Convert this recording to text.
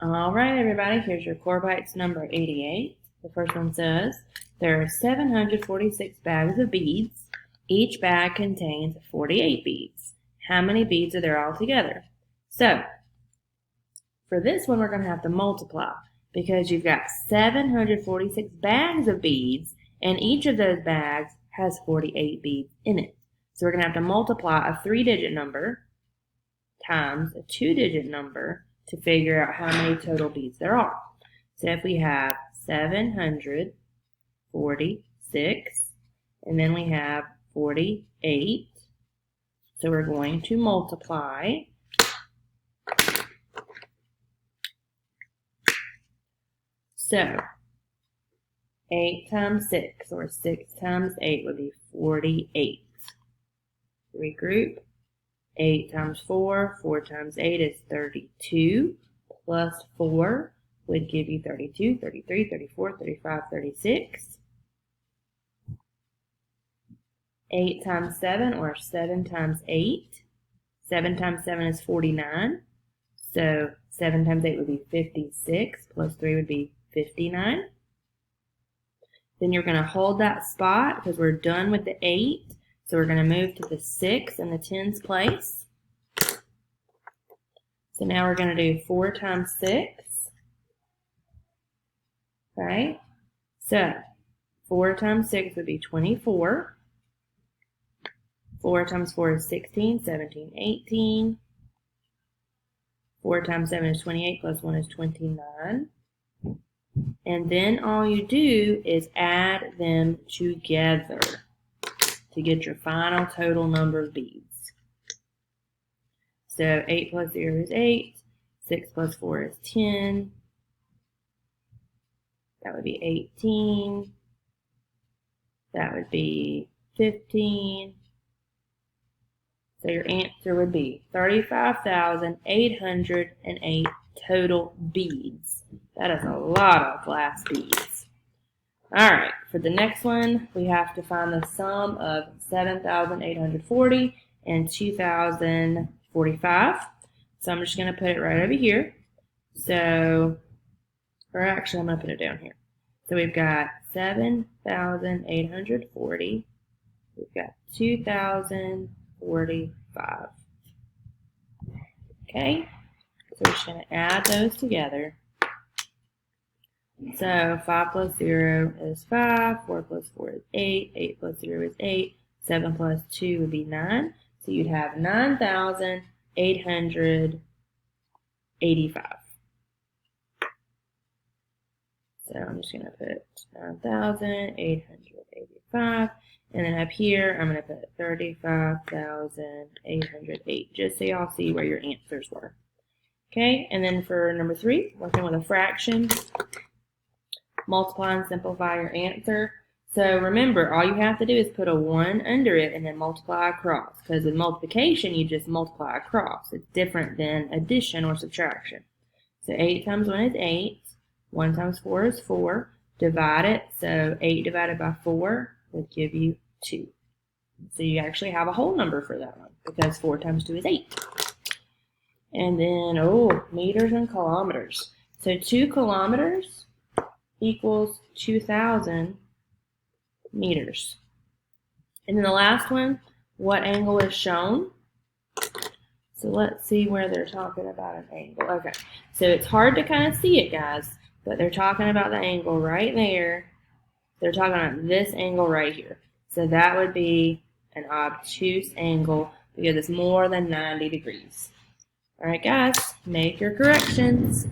All right, everybody, here's your Core Bites number 88. The first one says, there are 746 bags of beads. Each bag contains 48 beads. How many beads are there altogether? So, for this one, we're going to have to multiply because you've got 746 bags of beads, and each of those bags has 48 beads in it. So we're going to have to multiply a 3-digit number times a 2-digit number to figure out how many total beads there are. So if we have 746, and then we have 48, so we're going to multiply. So 8 times 6, or 6 times 8 would be 48. Regroup. 8 times 4, 4 times 8 is 32, plus 4 would give you 32, 33, 34, 35, 36. 8 times 7, or 7 times 8. 7 times 7 is 49, so 7 times 8 would be 56, plus 3 would be 59. Then you're going to hold that spot because we're done with the 8. So we're going to move to the 6 in the tens place. So now we're going to do 4 times 6. Okay. So 4 times 6 would be 24. 4 times 4 is 16, 17, 18. 4 times 7 is 28, plus 1 is 29. And then all you do is add them together to get your final total number of beads. So 8 plus 0 is 8, 6 plus 4 is 10, that would be 18, that would be 15, so your answer would be 35,808 total beads. That is a lot of glass beads. Alright, for the next one, we have to find the sum of 7,840 and 2,045. So I'm just going to put it right over here. So, or actually I'm going to put it down here. So we've got 7,840. We've got 2,045. Okay, so we're just going to add those together. So 5 plus 0 is 5, 4 plus 4 is 8, 8 plus 0 is 8, 7 plus 2 would be 9. So you'd have 9,885. So I'm just going to put 9,885. And then up here, I'm going to put 35,808, just so y'all see where your answers were. Okay, and then for number 3, working with a fraction. Multiply and simplify your answer. So remember, all you have to do is put a 1 under it and then multiply across. Because with multiplication, you just multiply across. It's different than addition or subtraction. So 8 times 1 is 8. 1 times 4 is 4. Divide it. So 8 divided by 4 would give you 2. So you actually have a whole number for that one. Because 4 times 2 is 8. And then, meters and kilometers. So 2 kilometers equals 2,000 meters. And then the last one, what angle is shown? So let's see where they're talking about an angle. Okay, so it's hard to kind of see it, guys, but they're talking about the angle right there. They're talking about this angle right here. So that would be an obtuse angle because it's more than 90 degrees. All right, guys, make your corrections.